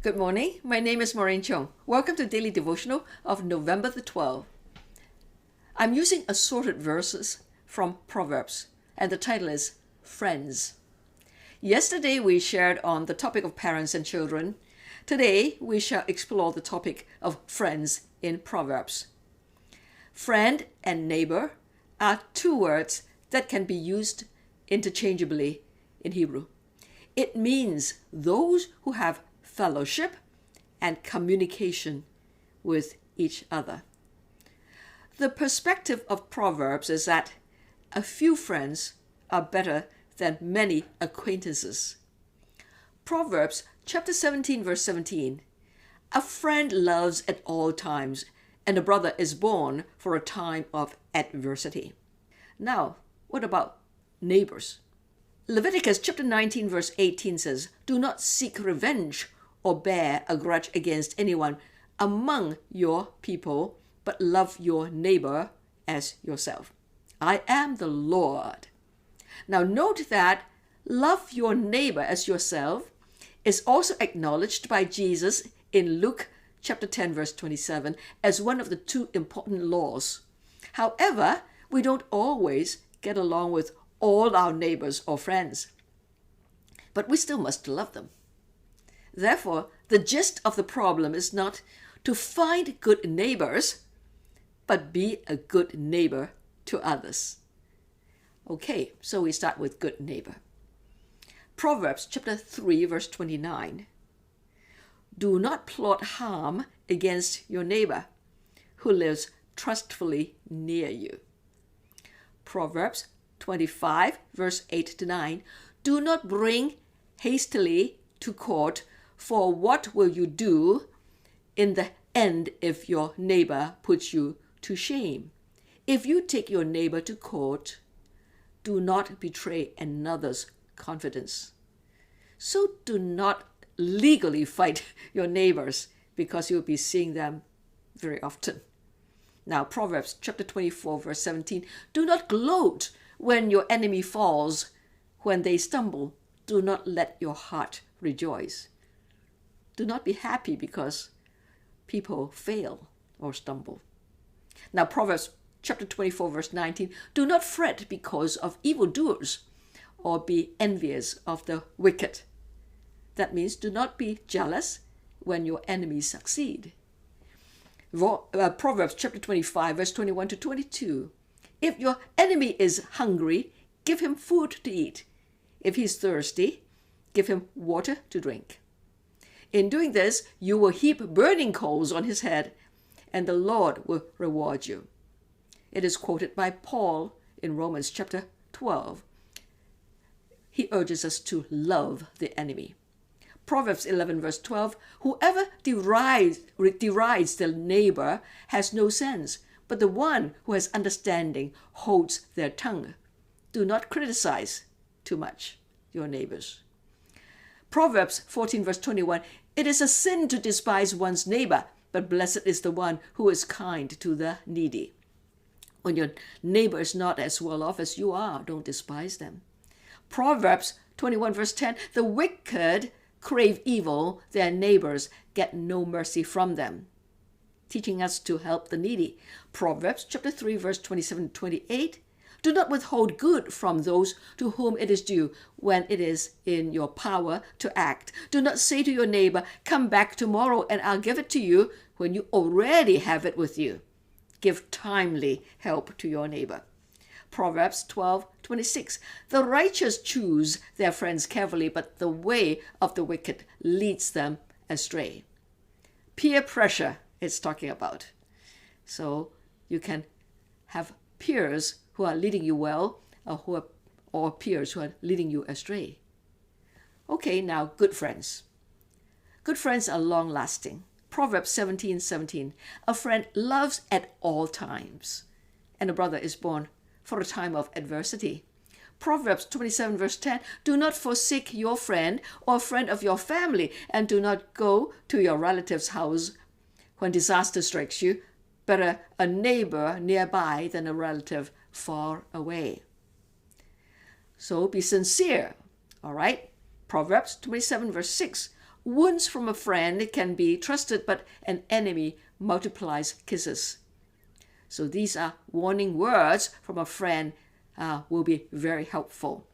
Good morning. My name is Maureen Chung. Welcome to Daily Devotional of November the 12th. I'm using assorted verses from Proverbs, and the title is Friends. Yesterday we shared on the topic of parents and children. Today we shall explore the topic of friends in Proverbs. Friend and neighbor are two words that can be used interchangeably in Hebrew. It means those who have fellowship and communication with each other. The perspective of Proverbs is that a few friends are better than many acquaintances. Proverbs chapter 17 verse 17. A friend loves at all times, and a brother is born for a time of adversity. Now, what about neighbors? Leviticus chapter 19 verse 18 says, "Do not seek revenge or bear a grudge against anyone among your people, but love your neighbor as yourself. I am the Lord." Now note that love your neighbor as yourself is also acknowledged by Jesus in Luke chapter 10 verse 27 as one of the two important laws. However, we don't always get along with all our neighbors or friends, but we still must love them. Therefore, the gist of the problem is not to find good neighbors, but be a good neighbor to others. Okay, so we start with good neighbor. Proverbs chapter 3 verse 29. Do not plot harm against your neighbor who lives trustfully near you. Proverbs 25 verse 8 to 9. Do not bring hastily to court, for what will you do in the end if your neighbor puts you to shame? If you take your neighbor to court, do not betray another's confidence. So do not legally fight your neighbors, because you'll be seeing them very often. Now, Proverbs chapter 24 verse 17. Do not gloat when your enemy falls. When they stumble, do not let your heart rejoice. Do not be happy because people fail or stumble. Now, Proverbs chapter 24 verse 19. Do not fret because of evildoers, or be envious of the wicked. That means do not be jealous when your enemies succeed. Proverbs chapter 25 verse 21 to 22. If your enemy is hungry, give him food to eat. If he's thirsty, give him water to drink. In doing this, you will heap burning coals on his head, and the Lord will reward you. It is quoted by Paul in Romans chapter 12. He urges us to love the enemy. Proverbs 11 verse 12. Whoever derides their neighbor has no sense, but the one who has understanding holds their tongue. Do not criticize too much your neighbors. Proverbs 14 verse 21. It is a sin to despise one's neighbor, but blessed is the one who is kind to the needy. When your neighbor is not as well off as you are, don't despise them. Proverbs 21 verse 10. The wicked crave evil, their neighbors get no mercy from them. Teaching us to help the needy. Proverbs chapter 3 verse 27 to 28. Do not withhold good from those to whom it is due when it is in your power to act. Do not say to your neighbor, come back tomorrow and I'll give it to you, when you already have it with you. Give timely help to your neighbor. Proverbs 12:26. The righteous choose their friends carefully, but the way of the wicked leads them astray. Peer pressure it's talking about. So you can have peers who are leading you well, or peers who are leading you astray. Okay, now good friends. Good friends are long-lasting. Proverbs 17:17. A friend loves at all times, and a brother is born for a time of adversity. Proverbs 27 verse 10. Do not forsake your friend or friend of your family, and do not go to your relative's house when disaster strikes you. Better a neighbor nearby than a relative far away. So be sincere, all right? Proverbs 27 verse 6. Wounds from a friend can be trusted, but an enemy multiplies kisses. So these are warning words from a friend will be very helpful.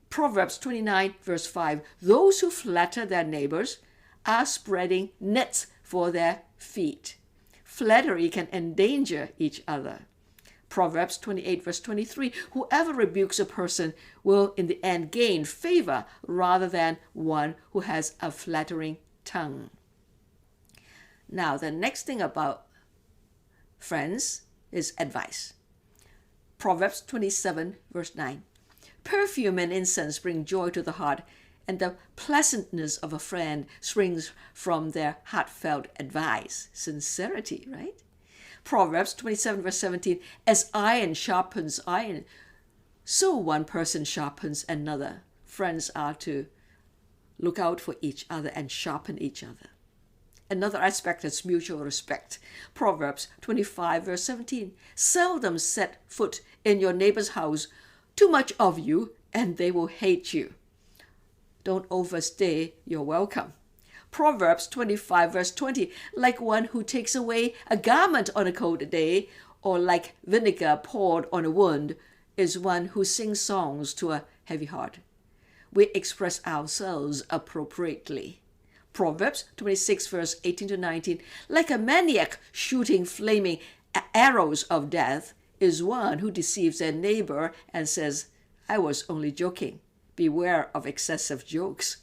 Proverbs 29 verse 5, those who flatter their neighbors are spreading nets for their feet. Flattery can endanger each other. Proverbs 28 verse 23, whoever rebukes a person will in the end gain favor rather than one who has a flattering tongue. Now, the next thing about friends is advice. Proverbs 27 verse 9, perfume and incense bring joy to the heart, and the pleasantness of a friend springs from their heartfelt advice. Sincerity, right? Proverbs 27 verse 17, as iron sharpens iron, so one person sharpens another. Friends are to look out for each other and sharpen each other. Another aspect is mutual respect. Proverbs 25 verse 17, seldom set foot in your neighbor's house, too much of you, and they will hate you. Don't overstay your welcome. Proverbs 25 verse 20, like one who takes away a garment on a cold day, or like vinegar poured on a wound, is one who sings songs to a heavy heart. We express ourselves appropriately. Proverbs 26 verse 18 to 19, like a maniac shooting flaming arrows of death is one who deceives their neighbor and says, I was only joking. Beware of excessive jokes.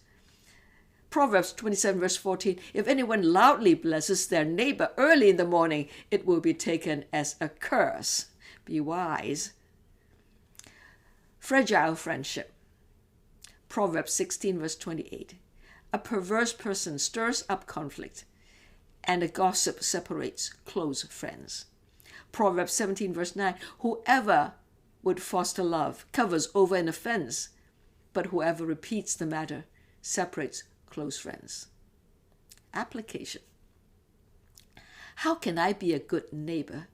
Proverbs 27 verse 14, if anyone loudly blesses their neighbor early in the morning, it will be taken as a curse. Be wise. Fragile friendship. Proverbs 16 verse 28, a perverse person stirs up conflict, and a gossip separates close friends. Proverbs 17 verse 9, whoever would foster love covers over an offense, but whoever repeats the matter separates close friends. Application. How can I be a good neighbor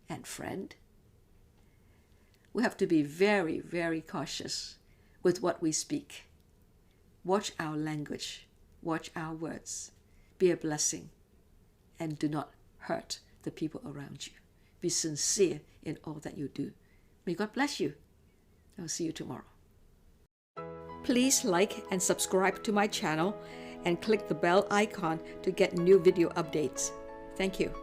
and friend? We have to be very, very cautious with what we speak. Watch our language. Watch our words. Be a blessing, and do not hurt the people around you. Be sincere in all that you do. May God bless you. I'll see you tomorrow. Please like and subscribe to my channel and click the bell icon to get new video updates. Thank you.